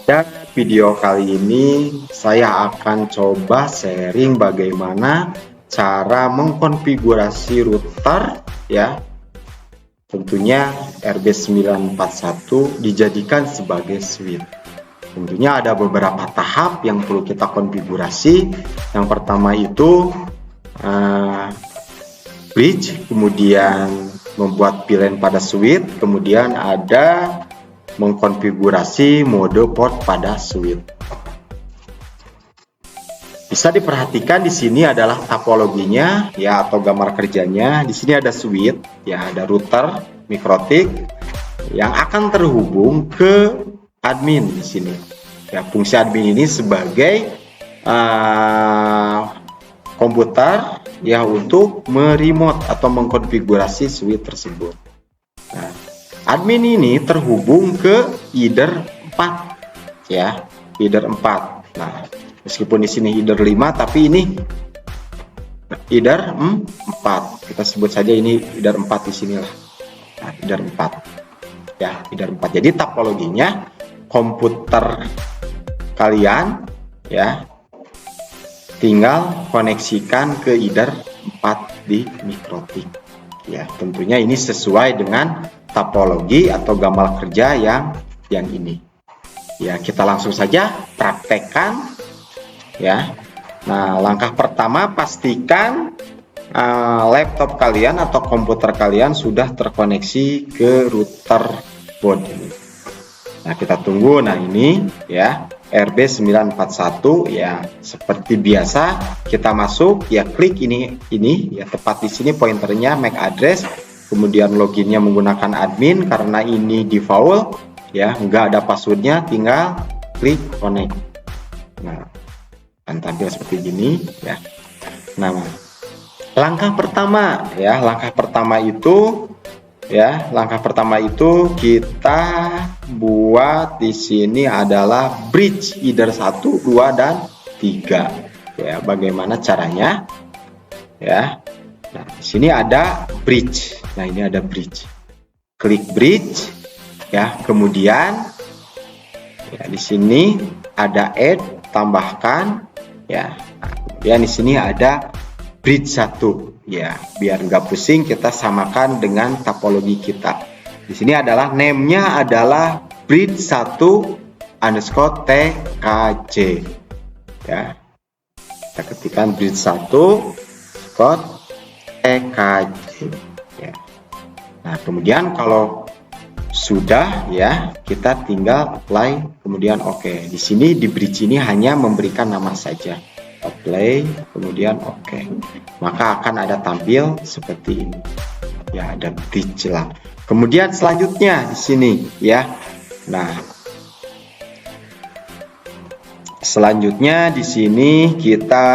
Pada video kali ini saya akan coba sharing bagaimana cara mengkonfigurasi router ya. Tentunya RB941 dijadikan sebagai switch. Tentunya ada beberapa tahap yang perlu kita konfigurasi. Yang pertama itu bridge, kemudian membuat VLAN pada switch, kemudian ada mengkonfigurasi mode port pada switch. Bisa diperhatikan di sini adalah topologinya ya, atau gambar kerjanya. Di sini ada switch ya, ada router mikrotik yang akan terhubung ke admin di sini. Ya, fungsi admin ini sebagai komputer ya untuk meremote atau mengkonfigurasi switch tersebut. Nah, admin ini terhubung ke header 4 ya, header 4. Nah, meskipun di sini header 5 tapi ini header 4. Kita sebut saja ini header 4 di sinilah. Nah, header 4. Ya, header 4. Jadi topologinya komputer kalian ya tinggal koneksikan ke header 4 di mikrotik. Ya, tentunya ini sesuai dengan topologi atau gambar kerja yang ini. Ya, kita langsung saja praktekkan ya. Nah, langkah pertama pastikan laptop kalian atau komputer kalian sudah terkoneksi ke router board ini. Nah, kita tunggu. Nah, ini ya RB941 ya, seperti biasa kita masuk ya, klik ini ya, tepat di sini pointernya MAC address, kemudian loginnya menggunakan admin karena ini default ya, nggak ada passwordnya, tinggal klik connect. Nah, akan tampil seperti gini ya. Nah, langkah pertama itu kita buat di sini adalah bridge header 1, 2 dan 3. Ya, bagaimana caranya? Ya. Nah, di sini ada bridge. Nah, ini ada bridge. Klik bridge ya, kemudian ya di sini ada add, tambahkan ya. Nah, kemudian di sini ada bridge 1 ya, biar nggak pusing kita samakan dengan topologi kita. Di sini adalah name-nya adalah bridge 1 _ TKJ ya. Kita ketikkan bridge 1 _ TKJ ya. Nah, kemudian kalau sudah ya, kita tinggal apply kemudian oke. Di sini di bridge ini hanya memberikan nama saja. Apply kemudian oke. Maka akan ada tampil seperti ini. Ya, ada bridge lah. Kemudian selanjutnya di sini ya. Nah, selanjutnya di sini kita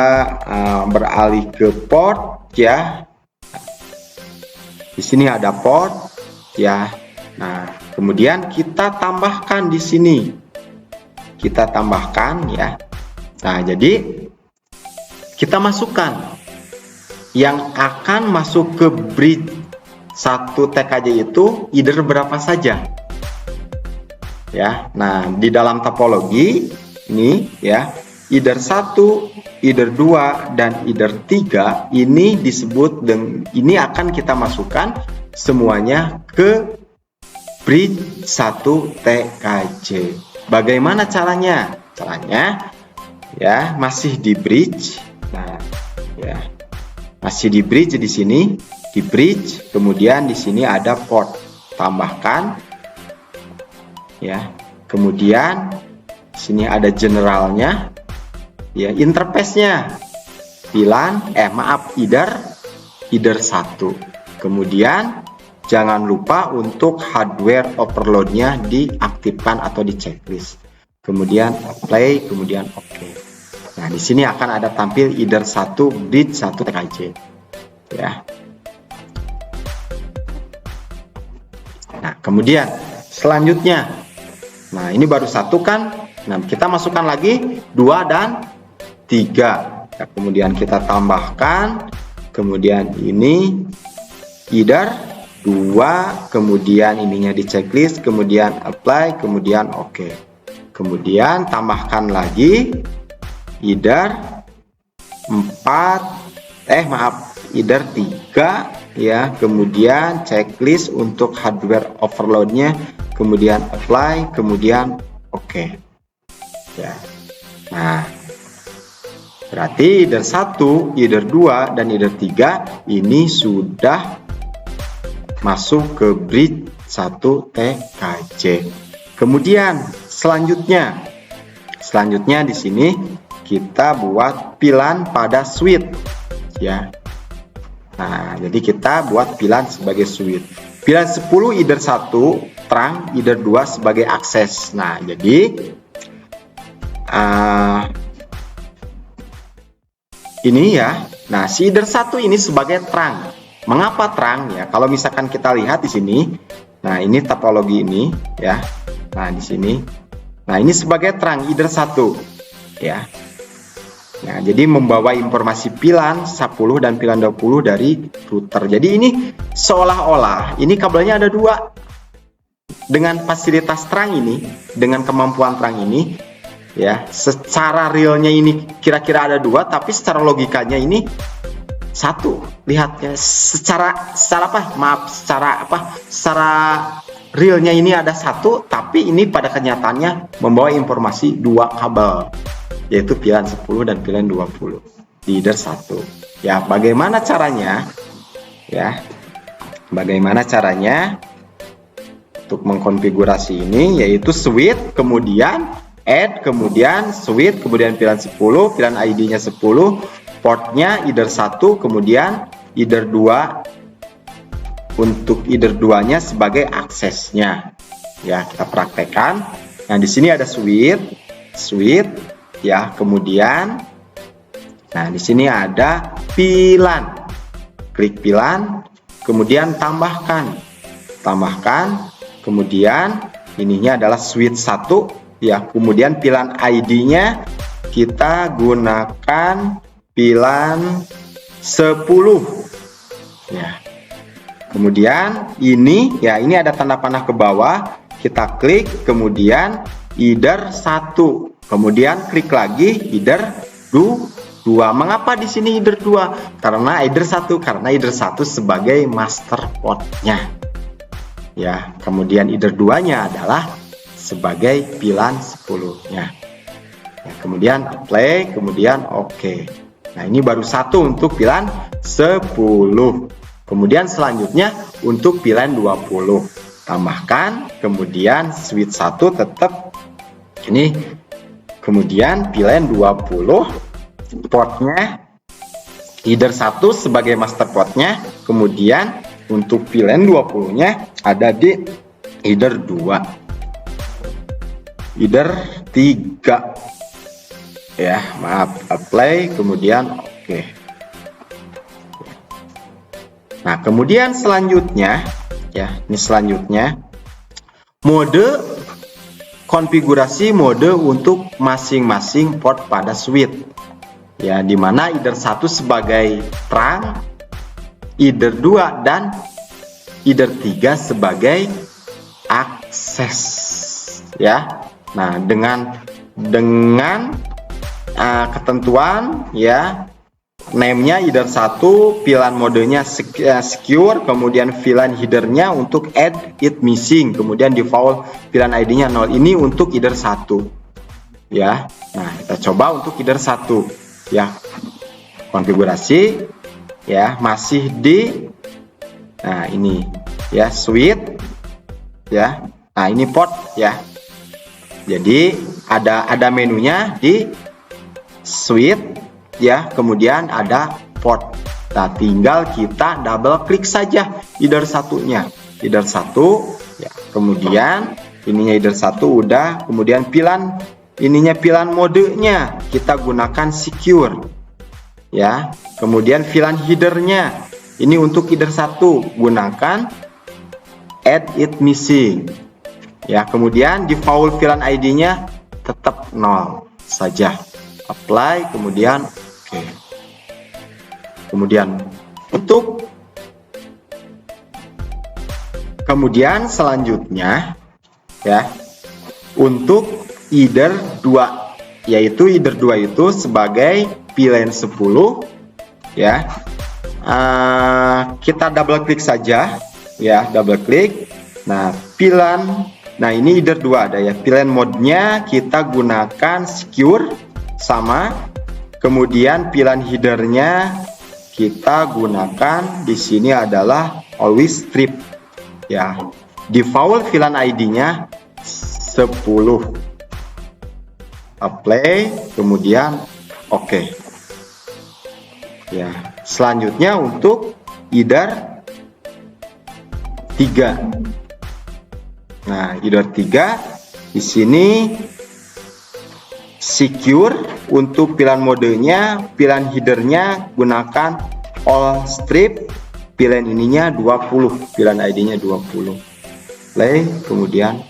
beralih ke port ya. Di sini ada port ya. Nah, kemudian kita tambahkan di sini. Kita tambahkan ya. Nah, jadi kita masukkan yang akan masuk ke bridge 1 TKJ itu header berapa saja. Ya. Nah, di dalam topologi ini ya, header 1, header 2 dan header 3 ini disebut dengan ini akan kita masukkan semuanya ke bridge 1 TKJ. Bagaimana caranya? Caranya ya masih di bridge. Nah, ya. Masih di bridge di sini, di bridge, kemudian di sini ada port. Tambahkan ya. Kemudian di sini ada generalnya. Ya, interface-nya. header 1. Kemudian jangan lupa untuk hardware overload-nya diaktifkan atau di checklist. Kemudian apply, kemudian oke. Nah, di sini akan ada tampil header 1 bridge 1 TKJ. Ya. Nah, kemudian selanjutnya. Nah, ini baru 1 kan? Nah, kita masukkan lagi 2 dan 3. Ya, kemudian kita tambahkan. Kemudian ini header 2, kemudian ininya di checklist, kemudian apply, kemudian oke. kemudian tambahkan lagi either 3 ya, kemudian checklist untuk hardware overloadnya, kemudian apply, kemudian oke. Ya. Nah, berarti either 1, either 2, dan either 3 ini sudah masuk ke bridge 1 TKJ. Kemudian selanjutnya di sini kita buat pilan pada switch ya. Nah, jadi kita buat pilan sebagai switch. Pilan 10 either 1 terang, either 2 sebagai akses. Nah, jadi ini ya. Nah, si either 1 ini sebagai terang. Mengapa terang ya? Kalau misalkan kita lihat di sini, nah ini topologi ini ya. Nah, di sini. Nah, ini sebagai terang either 1 ya. Nah, jadi membawa informasi pilan 10 dan pilan 20 dari router. Jadi ini seolah-olah ini kabelnya ada 2. Dengan fasilitas terang ini, dengan kemampuan terang ini ya, secara realnya ini kira-kira ada 2, tapi secara logikanya ini 1. Lihat ya, secara realnya ini ada 1, tapi ini pada kenyataannya membawa informasi 2 kabel, yaitu pilan 10 dan pilan 20 di either 1. Ya, bagaimana caranya? Ya. Bagaimana caranya untuk mengkonfigurasi ini, yaitu switch, kemudian add, kemudian switch, kemudian pilan 10, pilan ID-nya 10, portnya either 1, kemudian either 2 untuk either 2-nya sebagai aksesnya. Ya, kita praktekkan. Nah, di sini ada switch ya, kemudian nah di sini ada pilan. Klik pilan, kemudian tambahkan, kemudian ininya adalah switch 1 ya, kemudian pilan ID-nya kita gunakan pilan 10 ya. Kemudian ini ya, ini ada tanda panah ke bawah, kita klik, kemudian either 1, kemudian klik lagi either 2. Mengapa di sini either 2? Karena either 1, karena either 1 sebagai master portnya ya, kemudian either 2-nya adalah sebagai pilan 10-nya ya, kemudian apply, kemudian oke. Nah, ini baru 1 untuk pilan 10. Kemudian selanjutnya untuk pilan 20 tambahkan, kemudian switch 1 tetap ini, kemudian pilan 20 portnya either 1 sebagai master portnya, kemudian untuk pilan 20-nya ada di either 2, either 3 ya, maaf, apply, kemudian oke. Nah, kemudian selanjutnya ya, ini selanjutnya mode konfigurasi mode untuk masing-masing port pada switch ya, dimana either 1 sebagai terang, either 2 dan either 3 sebagai akses ya. Nah, dengan ketentuan ya, name-nya either 1, pilan modenya secure, kemudian pilan header-nya untuk add it missing, kemudian default pilan ID-nya 0. Ini untuk either 1 ya. Nah, kita coba untuk either 1 ya. Konfigurasi ya, masih di nah ini ya, switch ya. Nah, ini port ya. Jadi ada menunya di switch ya, kemudian ada port. Nah, tinggal kita double klik saja either 1-nya, either 1 ya, kemudian ininya either 1 udah, kemudian pilan ininya, pilan modenya kita gunakan secure ya, kemudian pilan headernya ini untuk either 1 gunakan add it missing ya, kemudian default pilan ID-nya tetap 0 saja, apply, kemudian oke. Kemudian kemudian selanjutnya ya, untuk either 2, yaitu either 2 itu sebagai VLAN 10 ya. Kita double klik saja ya, double klik. Nah, VLAN, nah ini either 2 ada ya. VLAN mode-nya kita gunakan secure sama. Kemudian VLAN header-nya kita gunakan di sini adalah always strip ya. Default VLAN ID-nya 10. Apply, kemudian oke. Ya, selanjutnya untuk either 3. Nah, either 3 di sini secure untuk VLAN modenya, VLAN headernya gunakan all strip, VLAN ininya 20, VLAN ID-nya 20. Play, kemudian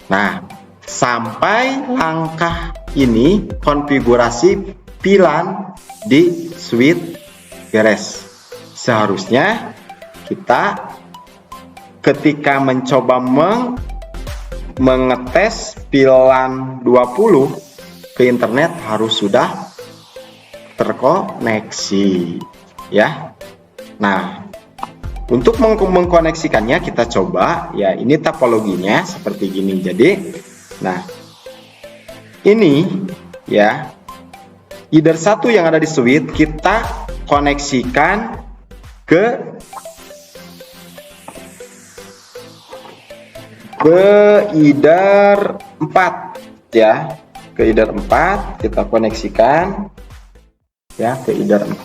nah, sampai langkah ini konfigurasi VLAN di switch beres. Seharusnya kita ketika mencoba mengetes VLAN 20 ke internet harus sudah terkoneksi ya. Nah, untuk mengkoneksikannya kita coba ya, ini topologinya seperti gini. Jadi nah, ini ya, either 1 yang ada di switch kita koneksikan ke either 4 ya, ke either 4 kita koneksikan ya, ke either 4.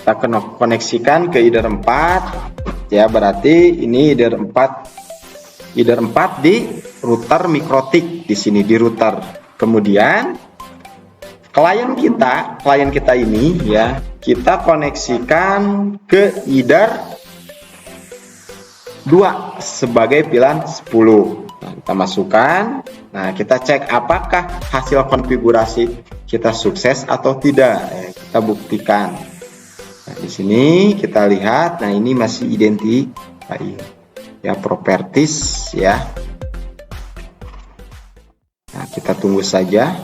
Kita koneksikan ke either 4 ya, berarti ini either 4 di router mikrotik di sini di router. Kemudian klien kita ini ya, kita koneksikan ke either 2 sebagai VLAN 10. Nah, kita masukkan. Nah, kita cek apakah hasil konfigurasi kita sukses atau tidak. Kita buktikan. Nah, di sini kita lihat. Nah, ini masih identify ya, properties ya. Nah, kita tunggu saja.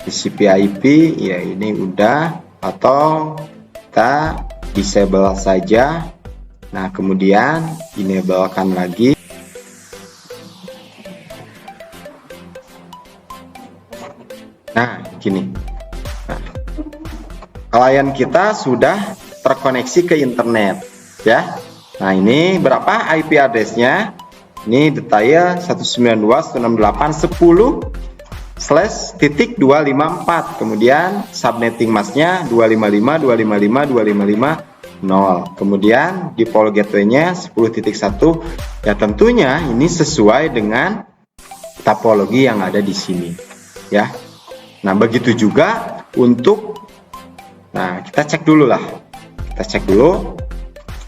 TCP/IP ya, ini udah, atau kita disable saja. Nah, kemudian enablekan lagi. Nah, gini. Nah, klien kita sudah terkoneksi ke internet ya. Nah, ini berapa IP address-nya? Ini detail 192.168.10/254. Kemudian subnetting masknya 255.255.255.0. Kemudian default gateway-nya 10.1. Ya, tentunya ini sesuai dengan topologi yang ada di sini ya. Nah, begitu juga untuk, nah kita cek dulu lah. Kita cek dulu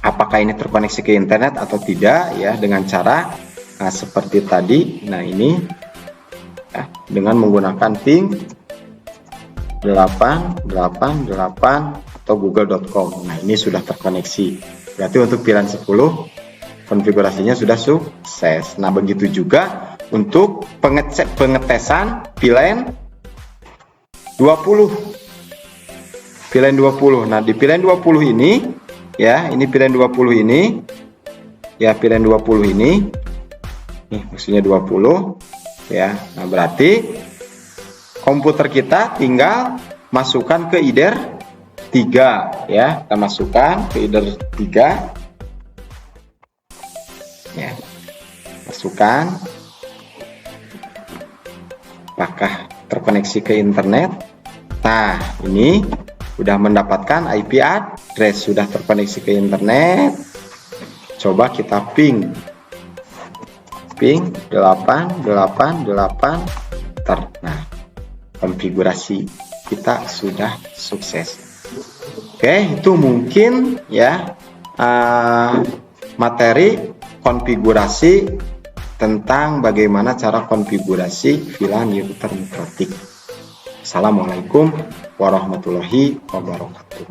apakah ini terkoneksi ke internet atau tidak ya, dengan cara seperti tadi. Nah, ini ya, dengan menggunakan ping 888 atau google.com. Nah, ini sudah terkoneksi. Berarti untuk VLAN 10 konfigurasinya sudah sukses. Nah, begitu juga untuk pengetesan VLAN 20. VLAN 20. Nah, di VLAN 20 ini ya, ini VLAN 20 ini ya, VLAN 20 ini nih, maksudnya 20 ya. Nah, berarti komputer kita tinggal masukkan ke either 3 ya. Kita masukkan ke either 3 ya. Masukkan apakah terkoneksi ke internet. Nah, ini sudah mendapatkan IP address, sudah terkoneksi ke internet. Coba kita ping 888. Nah, konfigurasi kita sudah sukses. Oke, itu mungkin ya materi konfigurasi tentang bagaimana cara konfigurasi VLAN router mikrotik. Assalamualaikum warahmatullahi wabarakatuh.